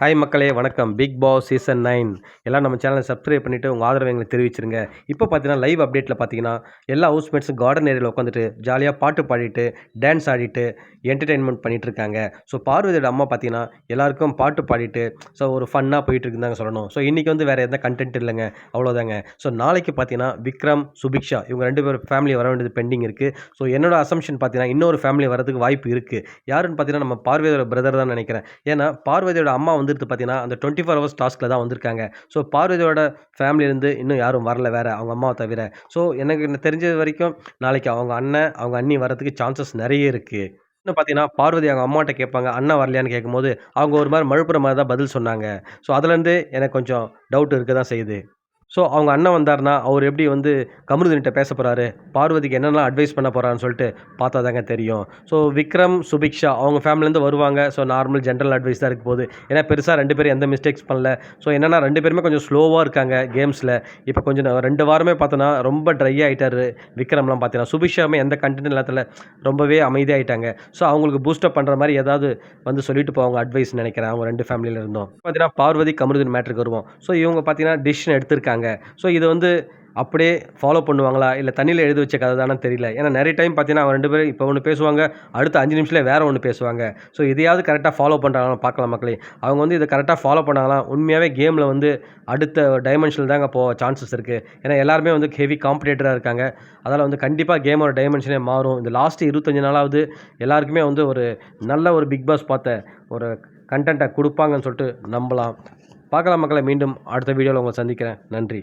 Hi மக்களே வணக்கம். Big Boss season 9 எல்லாம் நம்ம சேனலை சப்ஸ்கிரைப் பண்ணிவிட்டு உங்கள் ஆதரவை எங்களுக்கு தெரிவிச்சிருங்க. இப்போ பார்த்தீங்கன்னா லைவ் அப்டேட்டில் பார்த்தீங்கன்னா எல்லா ஹவுஸ்மேட்ஸும் கார்டன் ஏரியாவில் உட்காந்துட்டு ஜாலியாக பாட்டு பாடிட்டு டான்ஸ் ஆடிட்டு என்டர்டெயின்மெண்ட் பண்ணிட்டு இருக்காங்க. ஸோ பார்வதியோட அம்மா பார்த்தீங்கன்னா எல்லாருக்கும் பாட்டு பாடிட்டு ஒரு ஃபன்னாக போயிட்டு இருக்குதாங்க சொல்லணும். ஸோ இன்றைக்கி வேறு எந்த கண்டென்ட் இல்லைங்க, அவ்வளோதாங்க. ஸோ நாளைக்கு பார்த்தீங்கன்னா விக்ரம், சுபிக்ஷா இவங்க 2 பேர் ஃபேமிலி வர வேண்டியது பெண்டிங் இருக்குது. ஸோ என்னோட அசம்ஷன் பார்த்தீங்கன்னா இன்னொரு ஃபேமிலி வரதுக்கு வாய்ப்பு இருக்குது. யாருன்னு பார்த்தீங்கன்னா நம்ம பார்வதியோட பிரதர் தான் நினைக்கிறேன். ஏன்னா பார்வதியோட அம்மா பார்த்தீங்கன்னா அந்த 24 ஹவர்ஸ் டாஸ்கில் தான் வந்திருக்காங்க. ஸோ பார்வதியோட ஃபேமிலியிலேருந்து இன்னும் யாரும் வரல வேறு, அவங்க அம்மாவை தவிர. ஸோ எனக்கு தெரிஞ்சது வரைக்கும் நாளைக்கு அவங்க அண்ணன், அவங்க அண்ணி வரதுக்கு சான்சஸ் நிறைய இருக்குது. இன்னும் பார்த்தீங்கன்னா பார்வதி அவங்க அம்மாட்ட கேட்பாங்க, அண்ணா வரலையான்னு கேட்கும்போது அவங்க ஒரு மாதிரி மழுப்புற மாதிரி தான் பதில் சொன்னாங்க. ஸோ அதுலேருந்து எனக்கு கொஞ்சம் டவுட் இருக்க தான் செய்யுது. ஸோ அவங்க அண்ணன் வந்தாருன்னா அவர் எப்படி கமருதீன்கிட்ட பேச போகிறாரு, பார்வதிக்கு என்னென்னலாம் அட்வைஸ் பண்ண போகிறான்னு சொல்லிட்டு பார்த்தா தாங்க தெரியும். ஸோ விக்ரம், சுபிக்ஷா அவங்க ஃபேமிலிலேருந்து வருவாங்க. ஸோ நார்மல் ஜென்ரல் அட்வைஸ் தான் இருக்க போகுது. ஏன்னா பெருசாக 2 பேரும் எந்த மிஸ்டேக்ஸ் பண்ணல. ஸோ என்னென்னா 2 பேருமே கொஞ்சம் ஸ்லோவாக இருக்காங்க கேம்ஸில். இப்போ கொஞ்சம் 2 வாரமே பார்த்தோன்னா ரொம்ப ட்ரை ஆகிட்டாரு விக்ரம்லாம். பார்த்தீங்கன்னா சுபிக்ஷாமே எந்த கண்டென்ட் இல்லாதல ரொம்பவே அமைதியாகிட்டாங்க. ஸோ அவங்களுக்கு பூஸ்டப் பண்ணுற மாதிரி ஏதாவது சொல்லிட்டு போவாங்க அட்வைஸ் நினைக்கிறேன் அவங்க 2 ஃபேமிலியில் இருந்தோம். பார்த்தீங்கன்னா பார்வதி கமருதீன் மேட்ருக்கு வருவோம். ஸோ இவங்க பார்த்தீங்கன்னா டிசிஷன் எடுத்திருக்காங்க. ஸோ இது அப்படியே ஃபாலோ பண்ணுவாங்களா, இல்லை தண்ணியில் எழுதி வச்ச கதை தானே தெரியல. ஏன்னா நிறைய டைம் பார்த்தீங்கன்னா அவங்க 2 பேரும் இப்போ ஒன்று பேசுவாங்க, அடுத்த 5 நிமிஷத்தில் வேறு ஒன்று பேசுவாங்க. ஸோ இதையாவது கரெக்டாக ஃபாலோ பண்ணுறாங்களா பார்க்கலாம் மக்களே. அவங்க இதை கரெக்டாக ஃபாலோ பண்ணாங்களா, உண்மையாகவே கேமில் அடுத்த டைமென்ஷனில் தாங்க போக சான்சஸ் இருக்குது. ஏன்னா எல்லாருமே ஹெவி காம்படேட்டராக இருக்காங்க. அதனால் கண்டிப்பாக கேமோட டைமென்ஷனே மாறும். இந்த லாஸ்ட்டு 25 நாளாவது எல்லாருக்குமே ஒரு நல்ல ஒரு பிக் பாஸ் பார்த்த ஒரு கண்டென்ட்டை கொடுப்பாங்கன்னு சொல்லிட்டு நம்பலாம். பார்க்கலாம் மக்களை. மீண்டும் அடுத்த வீடியோவில் உங்களை சந்திக்கிறேன். நன்றி.